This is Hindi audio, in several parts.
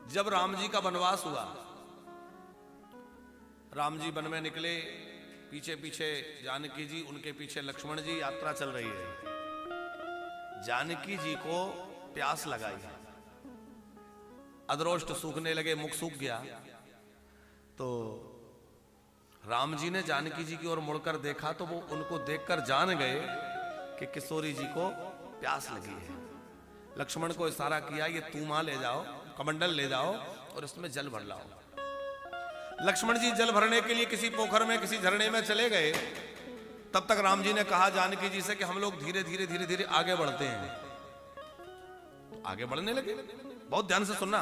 जब राम जी का वनवास हुआ, राम जी वन में निकले, पीछे पीछे जानकी जी, उनके पीछे लक्ष्मण जी, यात्रा चल रही है। जानकी जी को प्यास लगाई, अधरोष्ट सूखने लगे, मुख सूख गया। तो राम जी ने जानकी जी की ओर मुड़कर देखा तो वो उनको देखकर जान गए कि किशोरी जी को प्यास लगी है। लक्ष्मण को इशारा किया, ये तूमा ले जाओ, कमंडल ले जाओ और इसमें जल भर लाओ। लक्ष्मण जी जल भरने के लिए किसी पोखर में, किसी झरने में चले गए। तब तक राम जी ने कहा जानकी जी से कि हम लोग धीरे धीरे धीरे धीरे आगे बढ़ते हैं। तो आगे बढ़ने लगे। बहुत ध्यान से सुनना।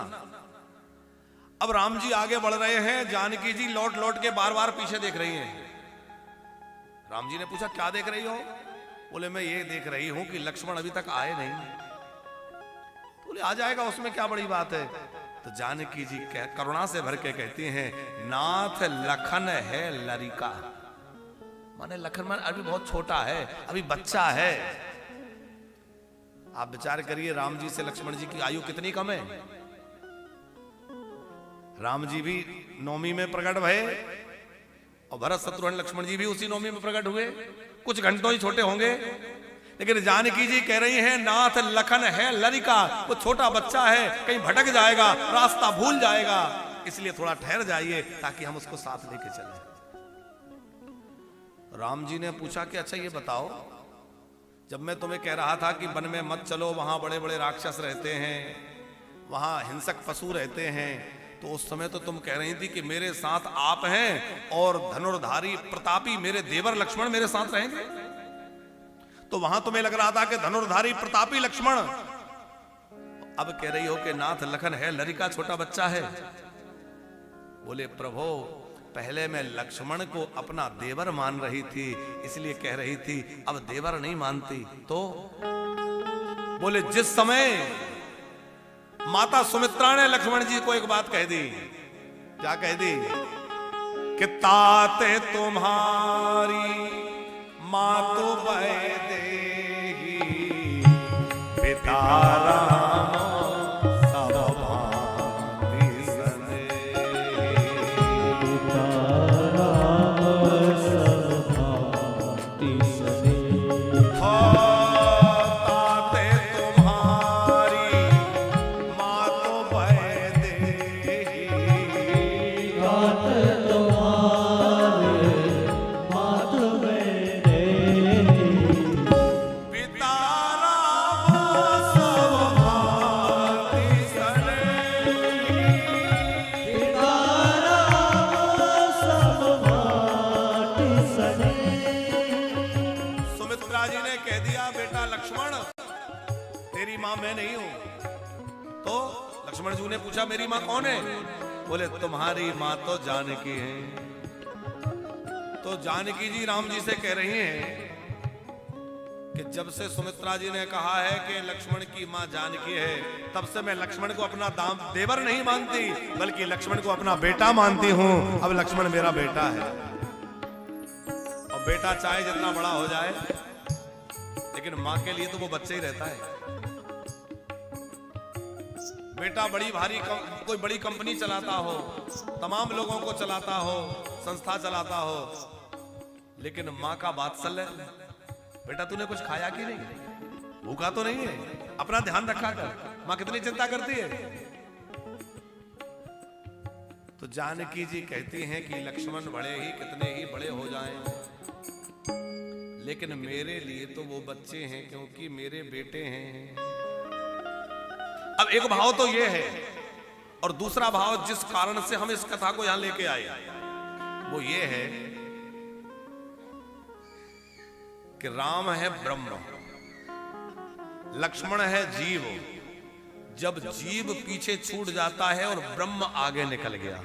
अब राम जी आगे बढ़ रहे हैं, जानकी जी लौट लौट के बार बार पीछे देख रही हैं। राम जी ने पूछा, क्या देख रही हो? बोले, मैं ये देख रही हूं कि लक्ष्मण अभी तक आए नहीं। बोले, आ जाएगा, उसमें क्या बड़ी बात है। तो जानकी जी करुणा से भर के कहती हैं, नाथ लखन है लरिका। माने लखन मान अभी बहुत छोटा है, अभी बच्चा है। आप विचार करिए, राम जी से लक्ष्मण जी की आयु कितनी कम है। राम जी भी नौमी में प्रकट भये और भरत शत्रुघ्न लक्ष्मण जी भी उसी नौमी में प्रकट हुए। कुछ घंटों ही छोटे होंगे, लेकिन जानकी जी कह रही हैं, नाथ लखन है लरिका। वो छोटा बच्चा है, कहीं भटक जाएगा, रास्ता भूल जाएगा, इसलिए थोड़ा ठहर जाइए ताकि हम उसको साथ लेके चलें। राम जी ने पूछा कि अच्छा ये बताओ, जब मैं तुम्हें कह रहा था कि वन में मत चलो, वहां बड़े बड़े राक्षस रहते हैं, वहां हिंसक पशु रहते हैं, तो उस समय तो तुम कह रही थी कि मेरे साथ आप हैं और धनुर्धारी प्रतापी मेरे देवर लक्ष्मण मेरे साथ रहेंगे। तो वहां तुम्हें लग रहा था कि धनुर्धारी प्रतापी लक्ष्मण, अब कह रही हो कि नाथ लखन है लरिका, छोटा बच्चा है। बोले, प्रभो पहले मैं लक्ष्मण को अपना देवर मान रही थी, इसलिए कह रही थी, अब देवर नहीं मानती। तो बोले, जिस समय माता सुमित्रा ने लक्ष्मण जी को एक बात कह दी। क्या कह दी? कि ताते तुम्हारी माँ तो बह देगी, पिता राम सब भांति सने। पिता राम सब भांति सने। ताते तुम्हारी माँ तो बह देगी, ताते तुम्हारे मात मेरे, पिता राम सब भांति सने। पिता राम सब भांति सने। सुमित्रा जी ने कह दिया, बेटा लक्ष्मण तेरी मां मैं नहीं हूं। तो लक्ष्मण जी ने पूछा, मेरी मां कौन है? बोले, तुम्हारी मां तो जानकी है। तो जानकी जी राम जी से कह रही हैं कि जब से सुमित्रा जी ने कहा है कि लक्ष्मण की मां जानकी है, तब से मैं लक्ष्मण को अपना देवर नहीं मानती, बल्कि लक्ष्मण को अपना बेटा मानती हूं। अब लक्ष्मण मेरा बेटा है, और बेटा चाहे जितना बड़ा हो जाए, लेकिन मां के लिए तो वो बच्चा ही रहता है। बेटा बड़ी भारी कोई बड़ी कंपनी चलाता हो, तमाम लोगों को चलाता हो, संस्था चलाता हो, लेकिन मां का वात्सल्य, बेटा तूने कुछ खाया कि नहीं, भूखा तो नहीं है, अपना ध्यान रखा कर, मां कितनी चिंता करती है। तो जानकी जी कहती हैं कि लक्ष्मण बड़े ही कितने ही बड़े हो जाएं, लेकिन मेरे लिए तो वो बच्चे हैं, क्योंकि मेरे बेटे हैं। अब एक भाव तो ये है, और दूसरा भाव जिस कारण से हम इस कथा को यहां लेके आए, वो ये है कि राम है ब्रह्म, लक्ष्मण है जीव। जब जीव पीछे छूट जाता है और ब्रह्म आगे निकल गया,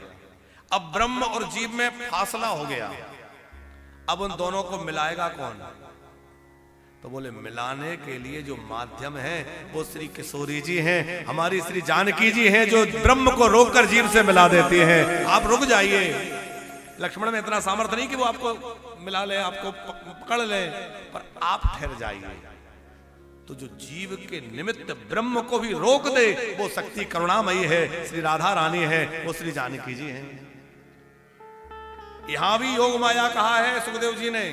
अब ब्रह्म और जीव में फासला हो गया, अब उन दोनों को मिलाएगा कौन? तो बोले, मिलाने के लिए जो माध्यम है वो श्री किशोरी जी हैं, हमारी श्री जानकी जी हैं, जो ब्रह्म को रोककर जीव से मिला देती हैं। आप रुक जाइए, लक्ष्मण में इतना सामर्थ्य नहीं कि वो आपको मिला ले, आपको पकड़ ले, पर आप ठहर जाइए। तो जो जीव के निमित्त ब्रह्म को भी रोक दे वो शक्ति करुणामयी है, श्री राधा रानी है, वो श्री जानकी जी हैं। यहां भी योग माया कहा है सुखदेव जी ने,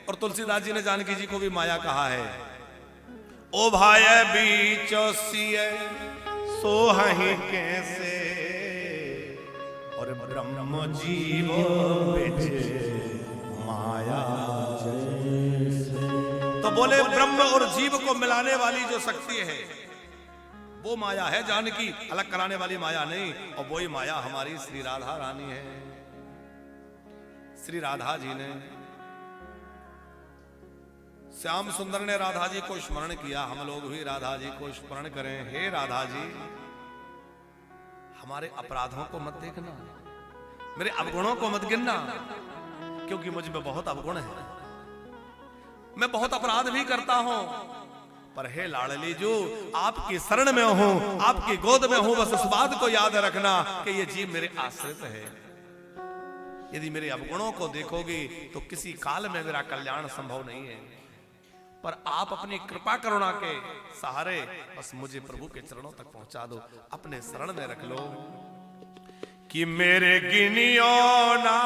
और तुलसीदास जी ने जानकी जी को भी माया कहा है। ओ भाई बीच सिय सोहहि कैसे, और ब्रह्म जीव बिच माया जैसे। तो बोले ब्रह्म और जीव को मिलाने वाली जो शक्ति है वो माया है, जानकी अलग कराने वाली माया नहीं। और वही माया हमारी श्री राधा रानी है। श्री राधा जी ने, श्याम सुंदर ने राधा जी को स्मरण किया, हम लोग भी राधा जी को स्मरण करें। हे राधा जी, हमारे अपराधों को मत देखना, मेरे अवगुणों को मत गिनना, क्योंकि मुझ में बहुत अवगुण है, मैं बहुत अपराध भी करता हूं। पर हे लाडली जो आपकी शरण में हूं, आपकी गोद में हूं, बस इस बात को याद रखना कि ये जीव मेरे आश्रित है। यदि मेरे अवगुणों को देखोगे तो किसी काल में मेरा कल्याण संभव नहीं है। पर आप अपनी कृपा करुणा के सहारे बस मुझे प्रभु के चरणों तक पहुंचा दो, अपने शरण में रख लो। कि मेरे गिनियो ना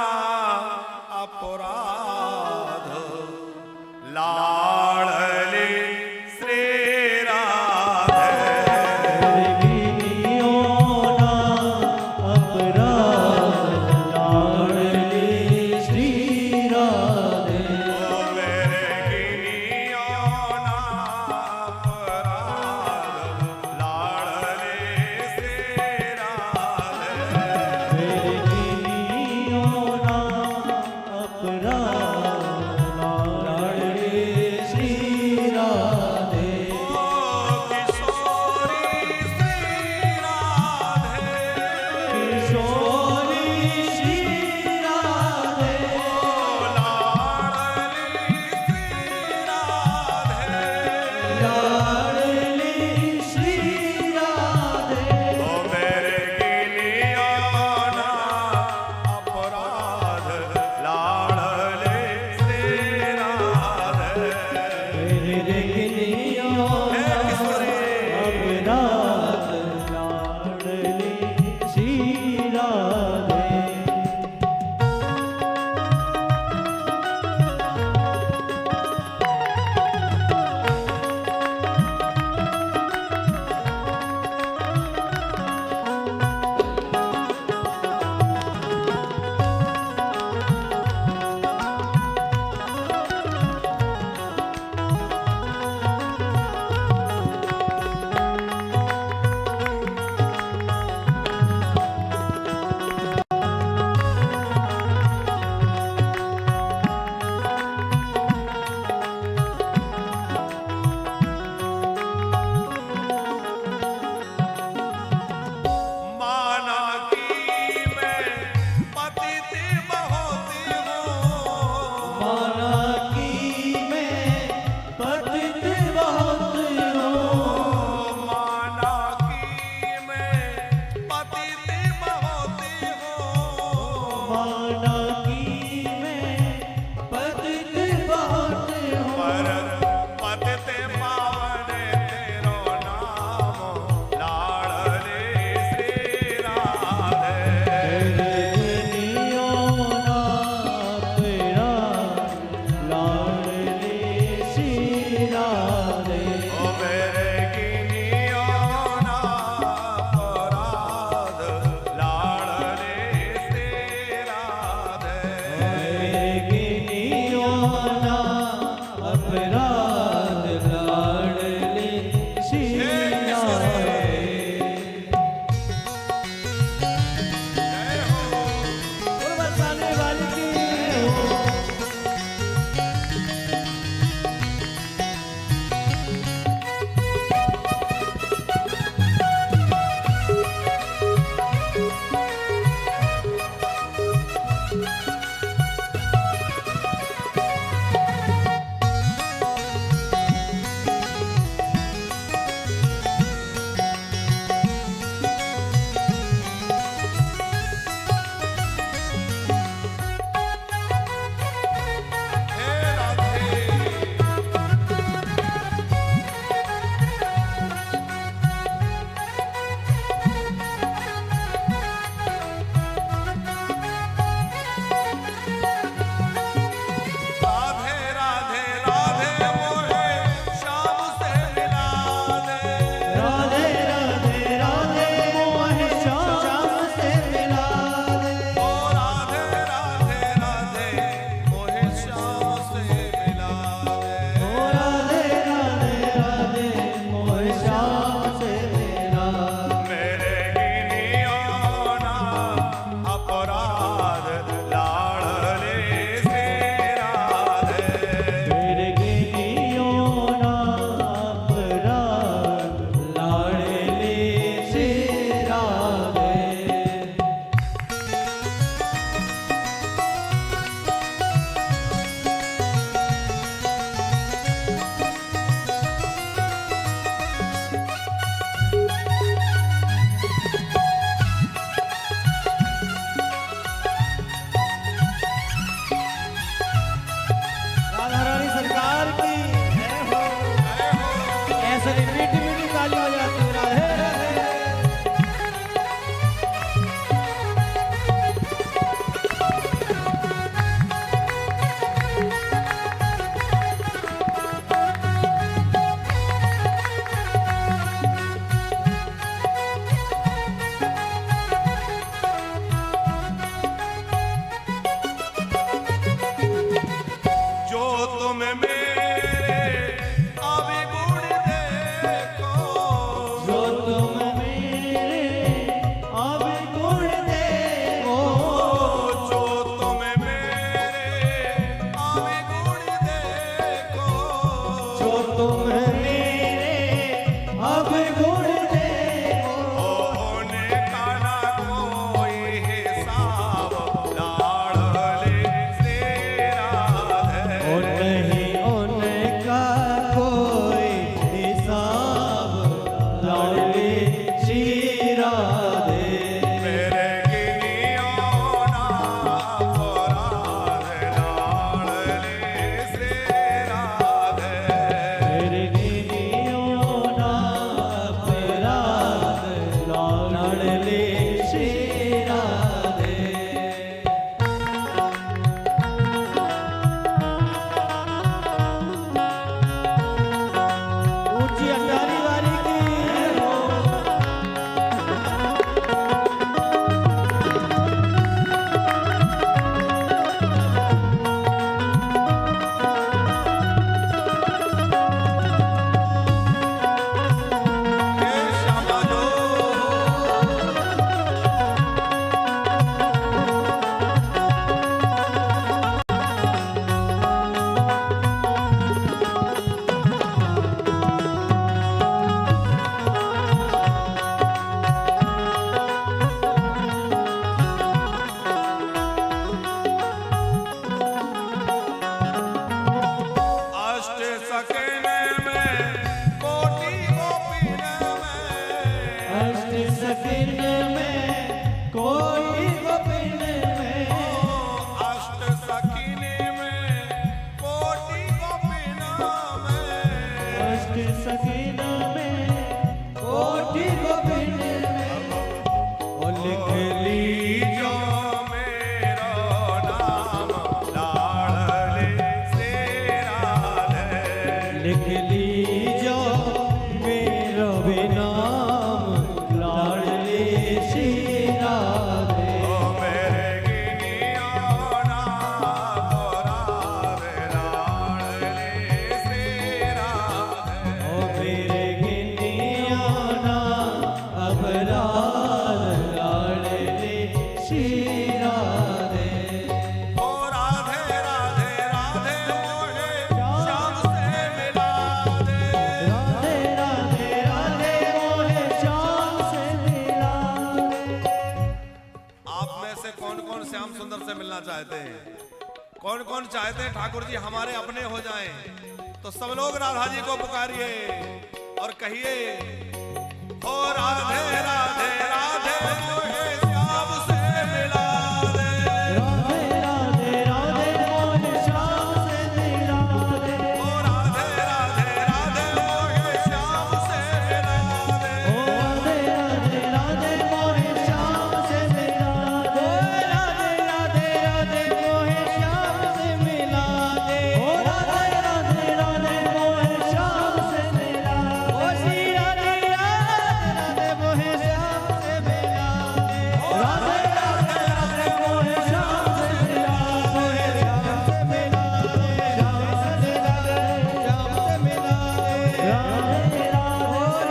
अपराध लाडली श्री राधे, गिनियो ना अपराध लाडली श्री राधे। ओ मेरे गिनियो ना अपराध लाडली श्री राधे, मेरे गिनियो ना अपराध लाडली लिख लीजो मेरो नाम लाडले श्री राधे। लिख लीजो मेरो भी नाम लाडली श्री राधे। ओ मेरे गिनियो नाम राधे लाडले श्री राधे। ओ मेरे गिनिया नाम अब लाडली श्री राधे। ओ राधे राधे राधे मोहे श्याम से मिला दे। राधे राधे राधे मोहे श्याम से मिला दे। आप में से कौन कौन श्याम सुंदर से मिलना चाहते हैं? कौन कौन चाहते हैं ठाकुर जी हमारे अपने हो जाएं? तो सब लोग राधा जी को पुकारिए और कहिए ओ राधे राधे राधे मोहे श्याम से मिला दे। राधे राधे राधे मोहे श्याम से मिला दे। ओ राधे राधे राधे मोहे श्याम से मिला दे। ओ राधे राधे राधे मोहे श्याम से मिला दे। राधे राधे राधे मोहे श्याम से मिला दे। ओ राधे राधे राधे मोहे श्याम से मिला दे। ओ श्री राधे राधे मोहे श्याम से मिला दे। राधे राधे राधे मोहे श्याम से मिला दे। श्याम से मिला दे। श्याम से मिला दे। श्याम से मिला दे। राधे राधे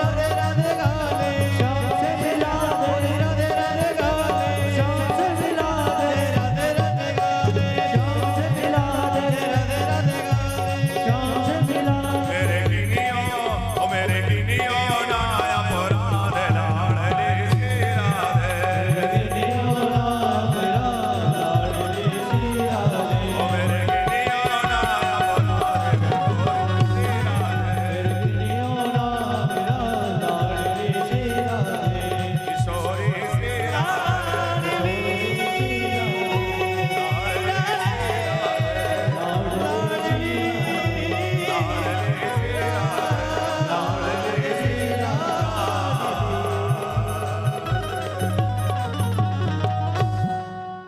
राधे राधे गाले श्याम से मिला दे। राधे राधे गाले श्याम से मिला दे। राधे राधे गाले श्याम से मिला दे। राधे राधे गाले श्याम से मिला दे। मेरे गिनियो ओ मेरे गिनियो नाया राधे लाडले श्री राधे। गिनियो नाम लाडली श्री राधे। ओ मेरे गिनियो नाया गिनियो नाम लाडली श्री राधे। किशोरी श्री राधे।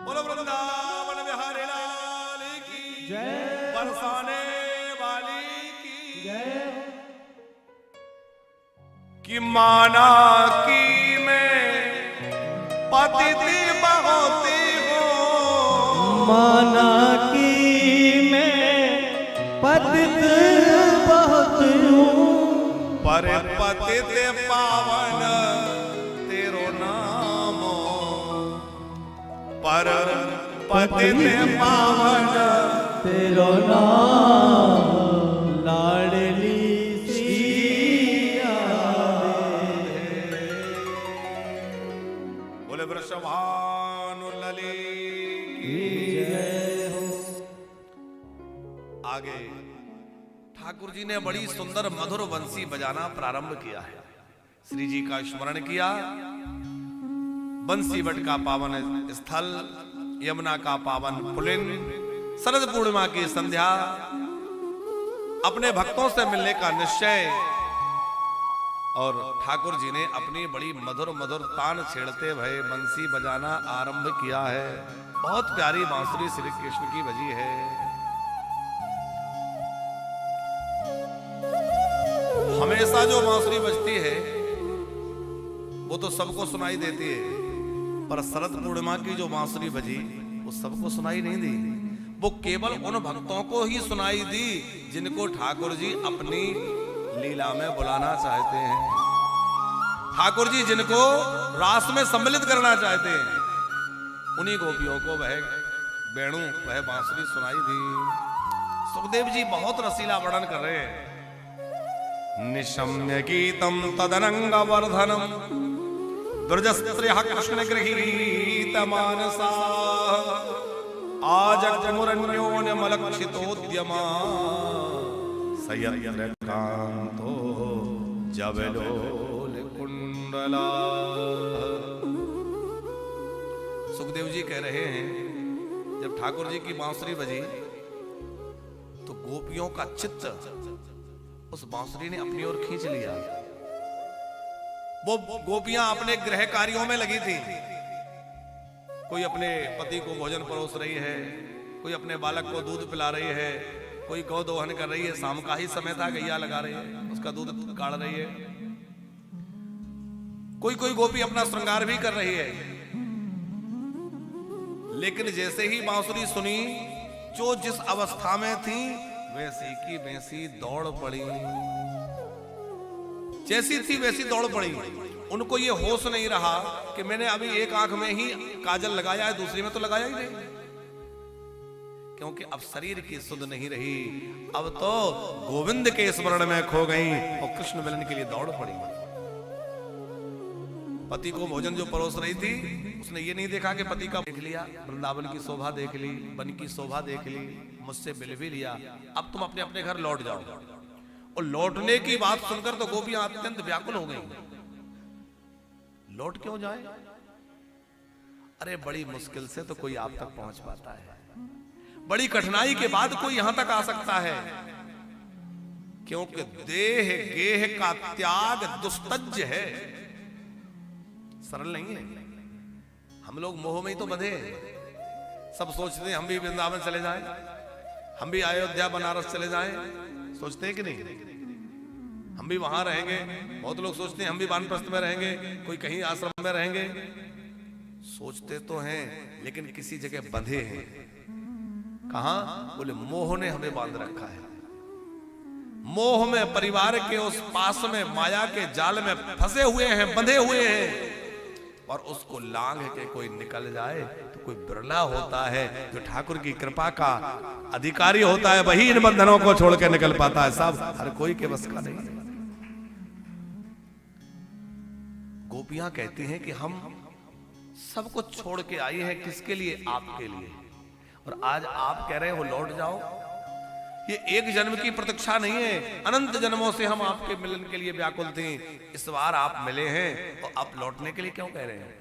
बोलो वृंदावन बिहारी लाल की जय। बरसाने वाली की जय। कि माना की मैं पतिति बहुती हूँ। माना की मैं पतित बहुत हूँ। पर पतित पावन तेरो नाम। पर पतित पावन तेरो नाम लाडली श्री राधे। बोले वृषभानुलली की जय हो। आगे ठाकुर जी ने बड़ी सुंदर मधुर बंसी बजाना प्रारंभ किया है। श्री जी का स्मरण किया। बंसी बट का पावन स्थल, यमुना का पावन पुलिन, शरद पूर्णिमा की संध्या, अपने भक्तों से मिलने का निश्चय। और ठाकुर जी ने अपनी बड़ी मधुर मधुर तान छेड़ते भये बंसी बजाना आरंभ किया है। बहुत प्यारी बांसुरी श्री कृष्ण की बजी है। हमेशा जो बांसुरी बजती है वो तो सबको सुनाई देती है, पर शरद पूर्णिमा की जो बांसुरी बजी वो सबको सुनाई नहीं दी। वो केवल उन भक्तों को ही सुनाई दी जिनको ठाकुर जी अपनी लीला में बुलाना चाहते हैं। ठाकुर जी जिनको रास में सम्मिलित करना चाहते हैं, उन्हीं गोपियों को वह वेणु वह बांसुरी सुनाई दी। सुखदेव जी बहुत रसीला वर्णन कर रहे हैं। निशम्य गीतम तदनंग वर्धनम दुर्जस्त्रियः कृष्ण गृहीत मानसा आजग्मुरन्योन्यमलक्षितोद्यमा सयत्र कांतो जवलोल कुंडला। सुखदेव जी कह रहे हैं जब ठाकुर जी की बांसुरी बजी तो गोपियों का चित्त उस बांसुरी ने अपनी ओर खींच लिया। वो गोपियां अपने गृह कार्यों में लगी थी, कोई अपने पति को भोजन परोस रही है, कोई अपने बालक को दूध पिला रही है, कोई गौ दोहन कर रही है। शाम का ही समय था, गैया लगा रही है, उसका दूध काढ़ रही है। कोई कोई गोपी अपना श्रृंगार भी कर रही है। लेकिन जैसे ही बांसुरी सुनी, जो जिस अवस्था में थी वैसी की वैसी दौड़ पड़ी। जैसी थी वैसी दौड़ पड़ी। उनको ये होश नहीं रहा कि मैंने अभी एक आंख में ही काजल लगाया है, दूसरी में तो लगाया ही नहीं, क्योंकि अब शरीर की सुध नहीं रही। अब तो गोविंद के स्मरण में खो गई और कृष्ण मिलन के लिए दौड़ पड़ी। पति को भोजन जो परोस रही थी, उसने ये नहीं देखा कि पति का देख लिया, वृंदावन की शोभा देख ली, वन की शोभा देख ली, मुझसे मिल भी लिया, अब तुम अपने अपने घर लौट जाओ। और लौटने की बात सुनकर तो गोपियां अत्यंत व्याकुल हो गई। लौट क्यों जाए? अरे बड़ी मुश्किल से तो कोई आप तक पहुंच पाता है, बड़ी कठिनाई के बाद कोई यहां तक आ सकता है, क्योंकि देह गेह का त्याग दुस्तज्य है, सरल नहीं है। हम लोग मोह में ही तो बंधे हैं। सब सोचते हैं हम भी वृंदावन चले जाएं, हम भी अयोध्या बनारस चले जाएं, सोचते हैं कि नहीं? हम भी वहां रहेंगे। बहुत लोग सोचते हैं हम भी वानप्रस्थ में रहेंगे, कोई कहीं आश्रम में रहेंगे। सोचते तो हैं, लेकिन किसी जगह बंधे हैं। कहां? बोले मोह ने हमें बांध रखा है। मोह में, परिवार के उस पास में, माया के जाल में फंसे हुए हैं, बंधे हुए हैं। और उसको लांघ के कोई निकल जाए तो कोई बिरला होता है जो ठाकुर की कृपा का अधिकारी होता है, वही इन बंधनों को छोड़ के निकल पाता है। सब हर कोई के बस का नहीं है। गोपियां कहती हैं कि हम सब कुछ छोड़ के आई हैं, किसके लिए? आपके लिए। और आज आप कह रहे हो लौट जाओ। ये एक जन्म की प्रतीक्षा नहीं है, अनंत जन्मों से हम आपके मिलन के लिए व्याकुल थे। इस बार आप मिले हैं तो आप लौटने के लिए क्यों कह रहे हैं?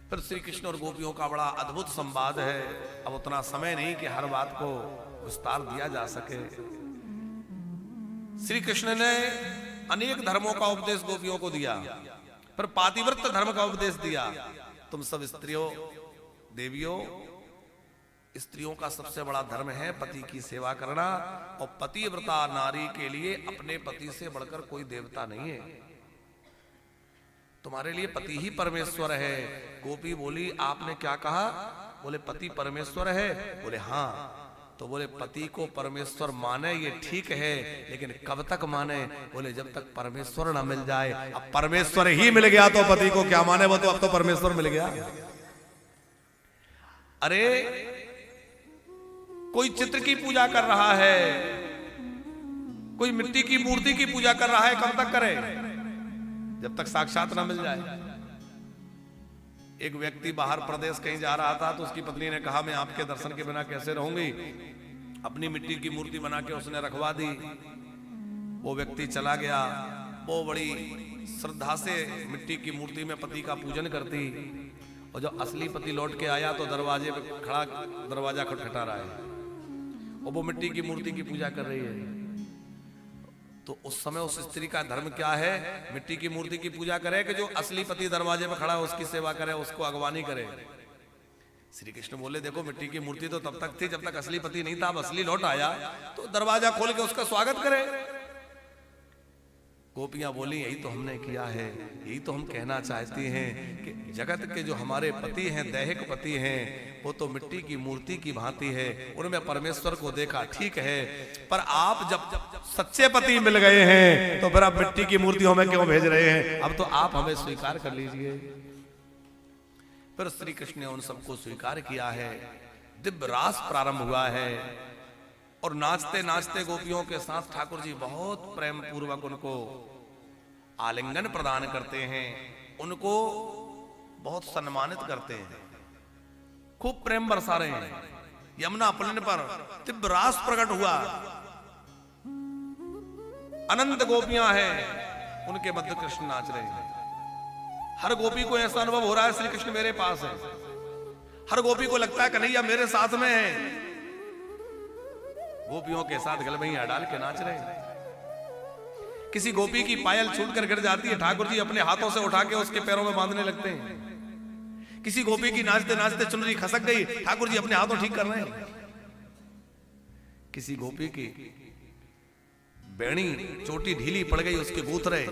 फिर श्री कृष्ण और गोपियों का बड़ा अद्भुत संवाद है। अब उतना समय नहीं कि हर बात को विस्तार दिया जा सके। श्री कृष्ण ने अनेक धर्मों का उपदेश गोपियों को दिया, फिर पातिव्रत्य धर्म का उपदेश दिया। तुम सब स्त्रियों, देवियों, स्त्रियों का सबसे बड़ा धर्म है पति की सेवा करना, और पतिव्रता नारी के लिए अपने पति से बढ़कर कोई देवता नहीं है। तुम्हारे लिए पति ही परमेश्वर है। गोपी बोली आपने क्या कहा? बोले पति परमेश्वर है। बोले हाँ। तो बोले पति को परमेश्वर माने ये ठीक है, लेकिन कब तक माने? बोले जब तक परमेश्वर ना मिल जाए। अब परमेश्वर ही मिल गया तो पति को क्या माने? वो तो अब तो परमेश्वर मिल गया। अरे कोई चित्र की पूजा कर रहा है, कोई मिट्टी की मूर्ति की पूजा कर रहा है, कब तक करे? जब तक साक्षात ना मिल जाए। एक व्यक्ति बाहर प्रदेश कहीं जा रहा था, तो उसकी पत्नी ने कहा मैं आपके दर्शन के बिना कैसे रहूंगी। अपनी मिट्टी की मूर्ति बना के उसने रखवा दी। वो व्यक्ति चला गया। वो बड़ी श्रद्धा से मिट्टी की मूर्ति में पति का पूजन करती, और जब असली पति लौट के आया तो दरवाजे पे खड़ा, दरवाजा खटखटा रहा है, और वो मिट्टी की मूर्ति की पूजा कर रही है। तो उस समय उस स्त्री का धर्म क्या है? मिट्टी की मूर्ति की पूजा करे कि जो असली पति दरवाजे में खड़ा है उसकी सेवा करे, उसको अगवानी करे? श्री कृष्ण बोले देखो मिट्टी की मूर्ति तो तब तक थी जब तक असली पति नहीं था। अब असली लौट आया तो दरवाजा खोल के उसका स्वागत करे। गोपियां बोली यही तो हमने किया है, यही तो हम कहना चाहती हैं कि जगत के जो हमारे पति हैं, दैहिक पति हैं, वो तो मिट्टी की मूर्ति की भांति है। उनमें परमेश्वर को देखा ठीक है, पर आप जब सच्चे पति मिल गए हैं तो फिर आप मिट्टी की मूर्ति हमें क्यों भेज रहे हैं? अब तो आप हमें स्वीकार कर लीजिए। फिर श्री कृष्ण ने उन सबको स्वीकार किया है। दिव्य रास प्रारंभ हुआ है, और नाचते नाचते गोपियों के साथ ठाकुर जी बहुत प्रेम पूर्वक उनको आलिंगन प्रदान करते हैं, उनको बहुत सम्मानित करते हैं, खूब प्रेम बरसा रहे हैं। यमुना पुलिन पर दिव्य रास प्रकट हुआ। अनंत गोपियां हैं, उनके मध्य कृष्ण नाच रहे हैं। हर गोपी को ऐसा अनुभव हो रहा है श्री कृष्ण मेरे पास है। हर गोपी को लगता है कन्हैया मेरे साथ में है। गोपियों के साथ गलबैया डाल के नाच रहे हैं। किसी गोपी की पायल छूट कर गिर जाती है, ठाकुर जी अपने हाथों से उठा के उसके पैरों में बांधने लगते हैं। किसी गोपी की नाचते नाचते चुनरी खसक गई, ठाकुर जी अपने हाथों ठीक कर रहे हैं। किसी गोपी की बेणी चोटी ढीली पड़ गई, उसके गूथ रहे,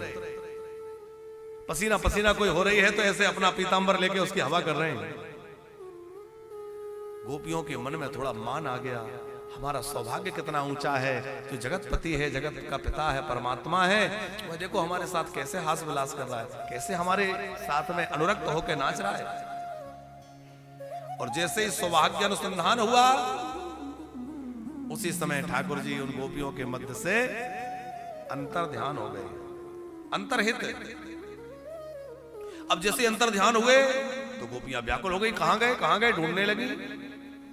पसीना पसीना कोई हो रही है तो ऐसे अपना पीतांबर लेके उसकी हवा कर रहे हैं। गोपियों के मन में थोड़ा मान आ गया, हमारा सौभाग्य कितना ऊंचा है, जो जगतपति है, जगत का पिता है, परमात्मा है, वह देखो हमारे साथ कैसे हास विलास कर रहा है, कैसे हमारे साथ में अनुरक्त होकर नाच रहा है। और जैसे ही सौभाग्य अनुसंधान हुआ, उसी समय ठाकुर जी उन गोपियों के मध्य से अंतर ध्यान हो गए, अंतरहित। अब जैसे अंतर ध्यान हुए तो गोपियां व्याकुल हो गई, कहां गए कहां गए, ढूंढने लगी,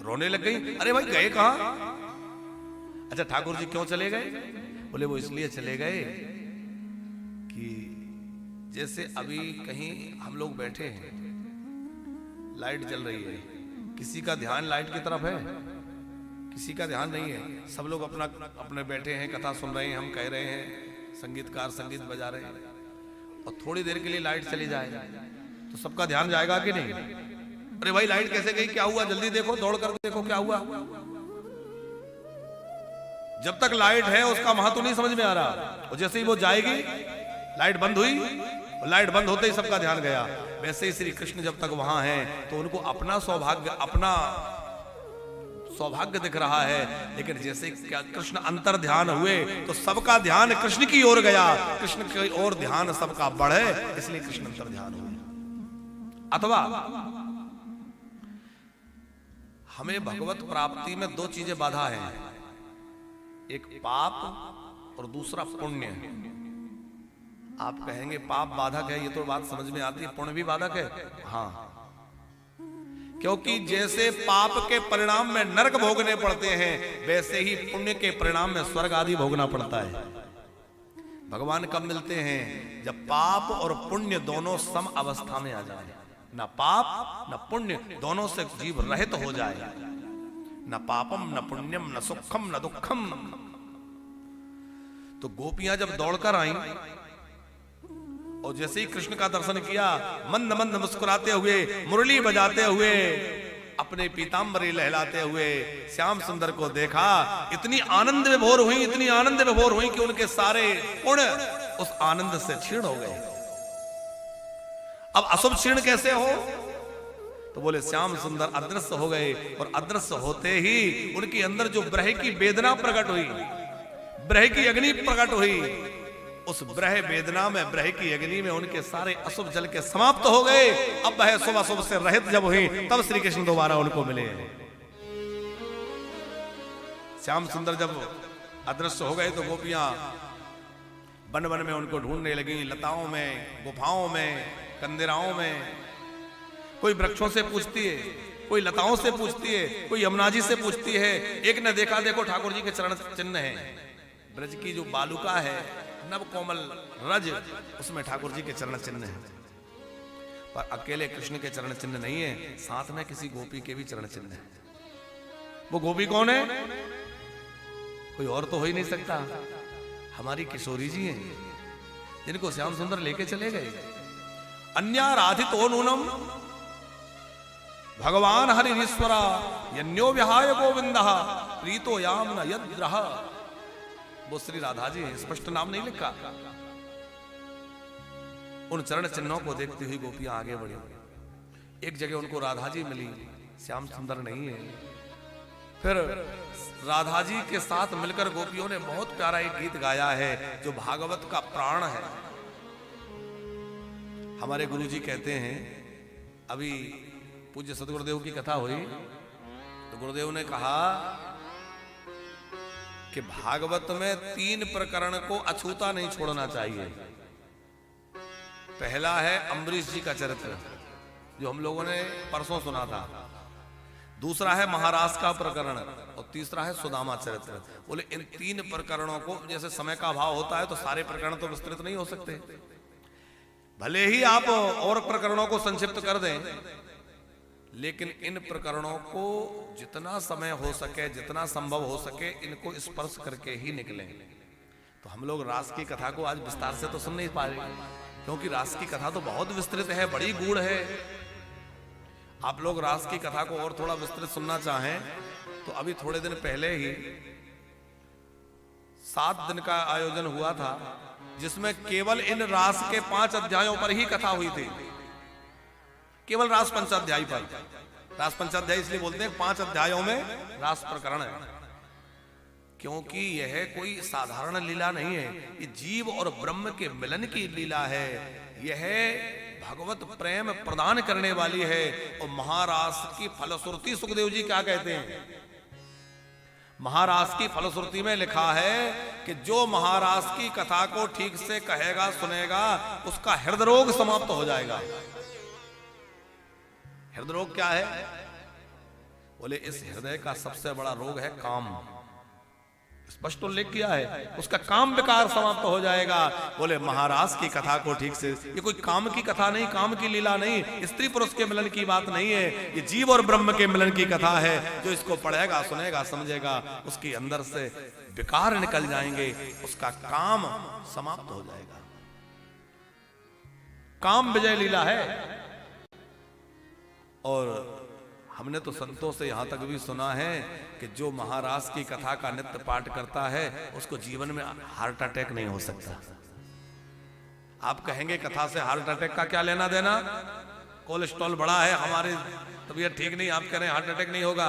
रोने लग गई। अरे भाई गए कहां? अच्छा ठाकुर जी क्यों चले गए? बोले वो इसलिए चले गए कि जैसे अभी कहीं हम लोग बैठे हैं, लाइट जल रही है, किसी का ध्यान लाइट की तरफ है, किसी का ध्यान नहीं है, सब लोग अपना अपने बैठे हैं, कथा सुन रहे हैं, हम कह रहे हैं, संगीतकार संगीत बजा रहे हैं, और थोड़ी देर के लिए लाइट चली जाए तो सबका ध्यान जाएगा कि नहीं? अरे भाई लाइट कैसे गई, क्या हुआ, जल्दी देखो, दौड़ कर देखो क्या हुआ। जब तक लाइट है उसका महत्व नहीं समझ में आ रहा, और जैसे ही वो जाएगी, लाइट बंद हुई, और लाइट बंद होते ही सबका ध्यान गया। वैसे ही श्री कृष्ण जब तक वहां हैं तो उनको अपना सौभाग्य दिख रहा है, लेकिन जैसे कृष्ण अंतर ध्यान हुए तो सबका ध्यान कृष्ण की ओर गया, कृष्ण की ओर ध्यान सबका बढ़े, इसलिए कृष्ण अंतर ध्यान हुए। अथवा हमें भगवत प्राप्ति में दो चीजें बाधा है, एक पाप और दूसरा पुण्य। आप कहेंगे पाप बाधक है, ये तो बात समझ में आती है, पुण्य भी बाधक है। हाँ, क्योंकि जैसे पाप के परिणाम में नरक भोगने पड़ते हैं, वैसे ही पुण्य के परिणाम में स्वर्ग आदि भोगना पड़ता है। भगवान कब मिलते हैं? जब पाप और पुण्य दोनों सम अवस्था में आ जाए, न पाप न पुण्य, दोनों से जीव रहित हो जाए, न पापम न पुण्यम न सुखम न दुखम। तो गोपियां जब दौड़कर आईं और जैसे ही कृष्ण का दर्शन किया, मंद मंद मुस्कुराते हुए, मुरली बजाते हुए, अपने पीतांबरी लहलाते हुए श्याम सुंदर को देखा, इतनी आनंद विभोर हुई, इतनी आनंद विभोर हुई कि उनके सारे पुण्य उस आनंद से क्षीण हो गए। अब अशुभ क्षीण कैसे हो? तो बोले श्याम सुंदर अदृश्य हो गए, और अदृश्य होते ही उनके अंदर जो ब्रह की वेदना प्रकट हुई, ब्रह की अग्नि प्रकट हुई, उस ब्रह वेदना में, ब्रह की अग्नि में उनके सारे अशुभ जल के समाप्त हो गए। अब वह शुभ अशुभ से रहित जब हुई, तब श्री कृष्ण दोबारा उनको मिले। श्याम सुंदर जब अदृश्य हो गए तो गोपियां वन वन में उनको ढूंढने लगी, लताओं में, गुफाओं में, कंदिराओं में। कोई वृक्षों से पूछती है, कोई लताओं से पूछती है, कोई यमुना जी से पूछती है। एक ने देखा, देखो ठाकुर जी के चरण चिन्ह हैं, ब्रज की जो बालुका है, नव कोमल रज, उसमें ठाकुर जी के चरण चिन्ह है, पर अकेले कृष्ण के चरण चिन्ह नहीं है, साथ में किसी गोपी के भी चरण चिन्ह है। वो गोपी कौन है? कोई और तो हो ही नहीं सकता, हमारी किशोरी जी हैं, जिनको श्याम सुंदर लेके चले गए। अन्याराधितो नूनम भगवान हरिश्वरा यन्यो विहाय गोविंदः प्रीतो याम न यद्रह। वो श्री राधा जी हैं, स्पष्ट नाम नहीं लिखा। उन चरण चिन्हों को देखती हुई गोपियां आगे बढ़ी। एक जगह उनको राधा जी मिली, श्याम सुंदर नहीं है। फिर राधा जी के साथ मिलकर गोपियों ने बहुत प्यारा एक गीत गाया है, जो भागवत का प्राण है। हमारे गुरुजी कहते हैं, अभी पूज्य सतगुरुदेव की कथा हुई तो गुरुदेव ने कहा कि भागवत में 3 प्रकरण को अछूता नहीं छोड़ना चाहिए। पहला है अम्बरीश जी का चरित्र, जो हम लोगों ने परसों सुना था। दूसरा है महाराज का प्रकरण, और तीसरा है सुदामा चरित्र। बोले इन 3 प्रकरणों को, जैसे समय का अभाव होता है तो सारे प्रकरण तो विस्तृत नहीं हो सकते, भले ही आप और प्रकरणों को संक्षिप्त कर दें, लेकिन इन प्रकरणों को जितना समय हो सके, जितना संभव हो सके, इनको स्पर्श करके ही निकलें। तो हम लोग रास की कथा को आज विस्तार से तो सुन नहीं पा रहे, क्योंकि रास की कथा तो बहुत विस्तृत है, बड़ी गूढ़ है। आप लोग रास की कथा को और थोड़ा विस्तृत सुनना चाहें तो अभी थोड़े दिन पहले ही 7 दिन का आयोजन हुआ था, जिसमें केवल इन रास के 5 अध्यायों पर ही कथा हुई थी। केवल रास पंचाध्यायी पर। रास पंचाध्यायी इसलिए बोलते हैं 5 अध्यायों में रास प्रकरण है, क्योंकि यह कोई साधारण लीला नहीं है, ये जीव और ब्रह्म के मिलन की लीला है। यह भगवत प्रेम प्रदान करने वाली है। और महारास की फलश्रुति सुखदेव जी क्या कहते हैं? महारास की फलश्रुति में लिखा है कि जो महारास की कथा को ठीक से कहेगा सुनेगा उसका हृदय रोग समाप्त हो जाएगा। हृदय रोग क्या है? बोले इस हृदय का सबसे बड़ा रोग है काम। स्पष्ट उल्लेख किया है, उसका काम विकार समाप्त हो जाएगा। बोले महाराज की कथा को ठीक से, ये कोई काम की कथा नहीं, काम की लीला नहीं, स्त्री पुरुष के मिलन की बात नहीं है, ये जीव और ब्रह्म के मिलन की कथा है। जो इसको पढ़ेगा सुनेगा समझेगा उसके अंदर से विकार निकल जाएंगे, उसका काम समाप्त हो जाएगा। काम विजय लीला है। और हमने तो संतों से यहां तक भी सुना है कि जो महाराज की कथा का नित्य पाठ करता है उसको जीवन में हार्ट अटैक नहीं हो सकता। आप कहेंगे कथा से हार्ट अटैक का क्या लेना देना? कोलेस्ट्रॉल बढ़ा है, हमारी तबीयत ठीक नहीं, आप कह रहे हैं हार्ट अटैक नहीं होगा।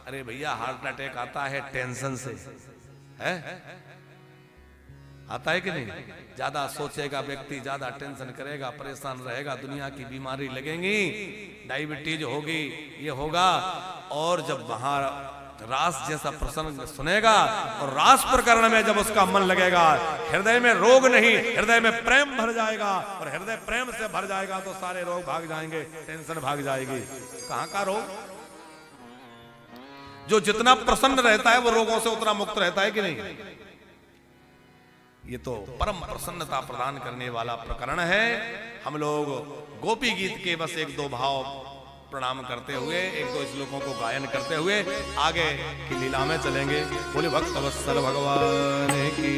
अरे भैया हार्ट अटैक आता है टेंशन से, है आता है कि नहीं? ज्यादा सोचेगा व्यक्ति, ज्यादा टेंशन करेगा, परेशान रहेगा, दुनिया की बीमारी लगेंगी, डायबिटीज होगी, ये होगा। और जब वहां रास जैसा प्रसंग सुनेगा और रास प्रकरण में जब उसका मन लगेगा, हृदय में रोग नहीं, हृदय में प्रेम भर जाएगा। और हृदय प्रेम से भर जाएगा तो सारे रोग भाग जाएंगे, टेंशन भाग जाएगी। कहां का रोग? जो जितना प्रसन्न रहता है वो रोगों से उतना मुक्त रहता है कि नहीं? ये तो परम प्रसन्नता प्रदान करने वाला प्रकरण है। हम लोग गोपी गीत के बस 1-2 भाव प्रणाम करते हुए, 1-2 श्लोकों को गायन करते हुए आगे की लीला में चलेंगे। बोले भक्त वत्सल भगवान की।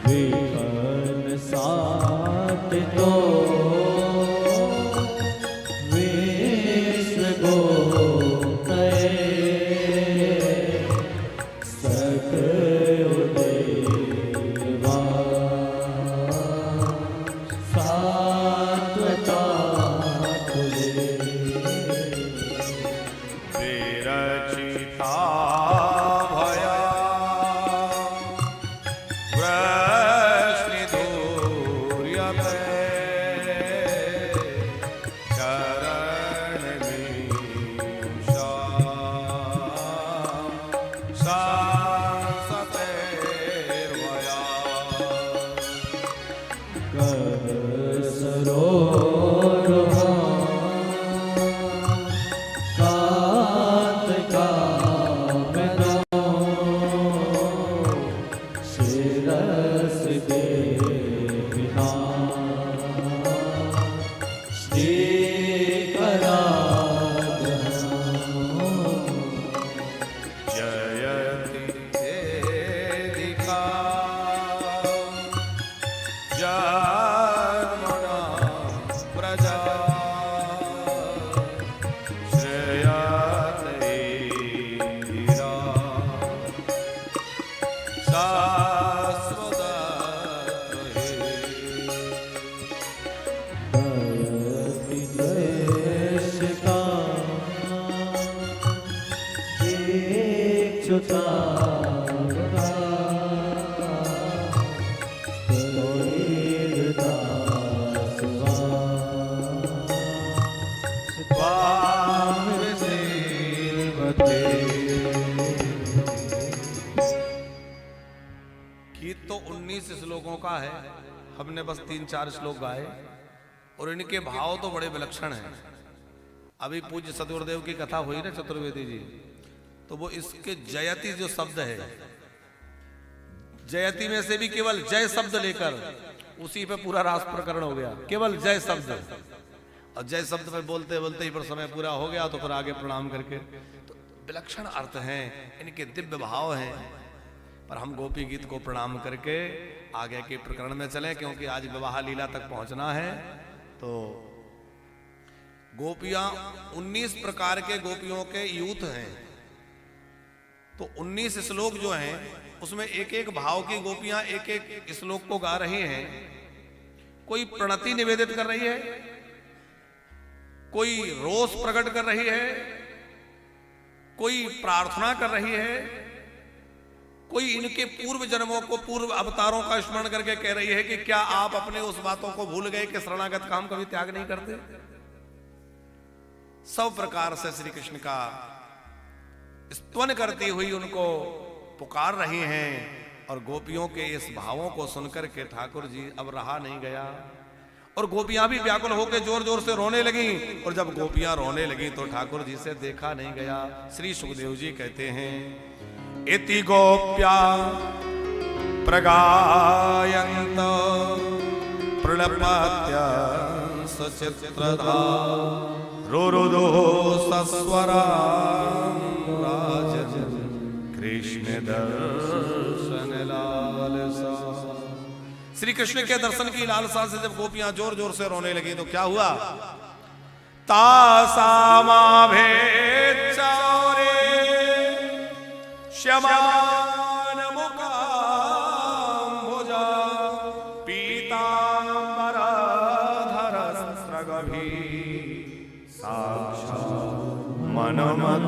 विघ्न साथ तो विश्व गोप्तये सकलदेवा सात्वता तुझे विरचिता भया वृष्णिधूर्यते चरणमीशा सांसतेर्वया कर सरोरुहा कांत कामना शिरस दे श्री जयति देदिका जन्मना प्रजा श्रेयते धीरा शाश्वतये गीत तो 19 श्लोकों का है, हमने बस 3-4 श्लोक गाए और इनके भाव तो बड़े विलक्षण हैं। अभी पूज्य सतगुरुदेव की कथा हुई ना चतुर्वेदी जी, तो वो इसके जयति जो शब्द है, जयति में से भी केवल जय शब्द लेकर उसी पे पूरा रास प्रकरण हो गया, केवल जय शब्द। और जय शब्द पे बोलते बोलते ही पर समय पूरा हो गया, तो फिर आगे प्रणाम करके, तो विलक्षण अर्थ हैं, इनके दिव्य भाव हैं। पर हम गोपी गीत को प्रणाम करके आगे के प्रकरण में चलें, क्योंकि आज विवाह लीला तक पहुंचना है। तो गोपियां 19 प्रकार के गोपियों के यूथ हैं, तो 19 श्लोक जो हैं उसमें एक एक भाव की गोपियां एक एक श्लोक को गा रही हैं। कोई प्रणति निवेदित कर रही है, कोई रोष प्रकट कर रही है, कोई प्रार्थना कर रही है, कोई इनके पूर्व जन्मों को, पूर्व अवतारों का स्मरण करके कह रही है कि क्या आप अपने उस बातों को भूल गए कि शरणागत का हम कभी त्याग नहीं करते। सब प्रकार से श्री कृष्ण का स्तवन करती हुई उनको पुकार रही हैं। और गोपियों के इस भावों को सुनकर के ठाकुर जी अब रहा नहीं गया, और गोपियां भी व्याकुल होकर जोर जोर से रोने लगी। और जब गोपियां रोने लगी तो ठाकुर जी से देखा नहीं गया। श्री सुखदेव जी कहते हैं, इति गोप्या प्रगायन्त प्रणपत्य सचित्रधा रुरुदो सस्वराम राजन कृष्ण दर्शन लालसा। श्री कृष्ण के दर्शन की लालसा से जब गोपियां जोर जोर से रोने लगी तो क्या हुआ? तासामाभेच्चौरे श्यमान मुकाम्बुजा पीताम्बरधरस्रगभी साक्षात् मनमथ।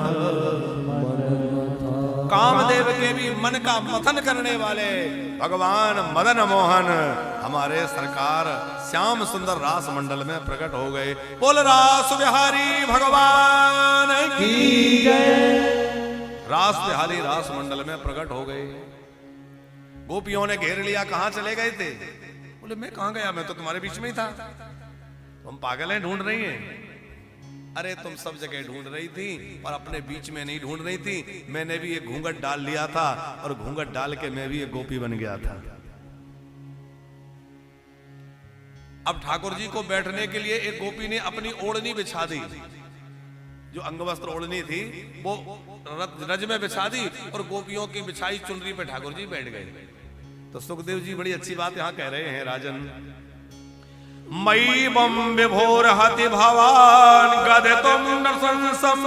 कामदेव के भी मन का मथन करने वाले भगवान मदन मोहन हमारे सरकार श्याम सुंदर रास मंडल में प्रकट हो गए। बोल रास बिहारी भगवान की जय। रास बिहारी रास मंडल में प्रकट हो गए। गोपियों ने घेर लिया, कहां चले गए थे? बोले मैं कहां गया, मैं तो तुम्हारे बीच में ही था। तुम पागल हैं, ढूंढ रही हैं। अरे तुम सब जगह ढूंढ रही थी और अपने बीच में नहीं ढूंढ रही थी। मैंने भी एक घूंघट डाल लिया था और घूंघट डाल के मैं भी एक गोपी बन गया था। अब ठाकुर जी को बैठने के लिए एक गोपी ने अपनी ओढ़नी बिछा दी, जो अंगवस्त्र ओढ़नी थी वो रज में बिछा दी और गोपियों की बिछाई चुनरी पे ठाकुर जी बैठ गए। तो तो सुखदेव जी बड़ी अच्छी बात यहां कह रहे हैं राजन। मयि बम विभोर हति भवान गद तुम नृशंसम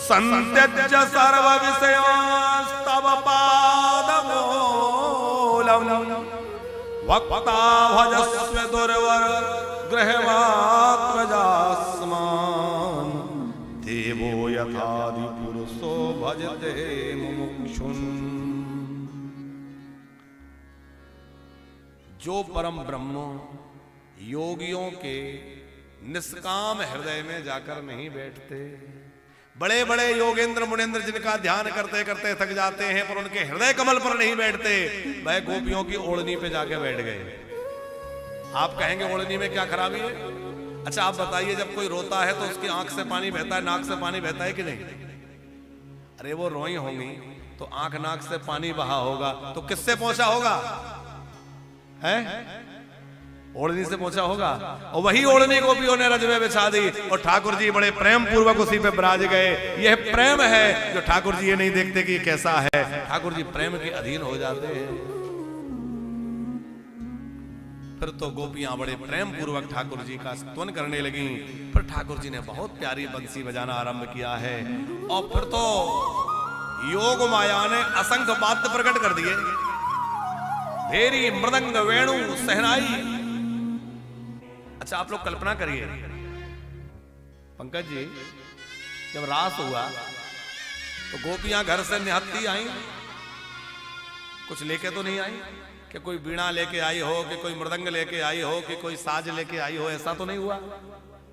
संत्यज सर्व विषयास्तव पादमूलम वक्ता भजस्व दुर्वर गृहमात्मजास्मान देवो यथादि पुरुषो भजते मुमुक्षुन्। जो परम ब्रह्म योगियों के निष्काम हृदय में जाकर नहीं बैठते, बड़े बड़े योगेंद्र मुनेंद्र जिनका ध्यान करते करते थक जाते हैं पर उनके हृदय कमल पर नहीं बैठते, वह गोपियों की ओढ़नी पे जाके बैठ गए। आप कहेंगे ओढ़नी में क्या खराबी है? अच्छा आप बताइए, जब कोई रोता है तो उसकी आंख से पानी बहता है, नाक से पानी बहता है कि नहीं? अरे वो रोई होंगी तो आंख नाक से पानी बहा होगा, तो किससे पहुंचा होगा? है ओढ़नी से पहुंचा होगा। और वही ओढ़नी गोपियों ने रज में बिछा दी और ठाकुर जी बड़े प्रेम पूर्वक उसी पे विराज गए। यह प्रेम है जो ठाकुर जी ये नहीं देखते कि कैसा है, ठाकुर जी प्रेम के अधीन हो जाते हैं। फिर तो गोपियां बड़े प्रेम पूर्वक ठाकुर जी का स्तवन करने लगी। फिर ठाकुर जी ने बहुत प्यारी बंसी बजाना आरंभ किया है और फिर तो योग माया ने असंख्य वाद्य प्रकट कर दिए, भेरी मृदंग वेणु सहनाई। अच्छा आप लोग कल्पना करिए पंकज जी, जब रास हुआ तो गोपियां घर से निहत्ती आई, कुछ लेके तो नहीं आई कि कोई बीणा लेके आई हो, कि कोई मृदंग लेके आई हो, कि कोई साज लेके आई हो, ऐसा तो नहीं हुआ।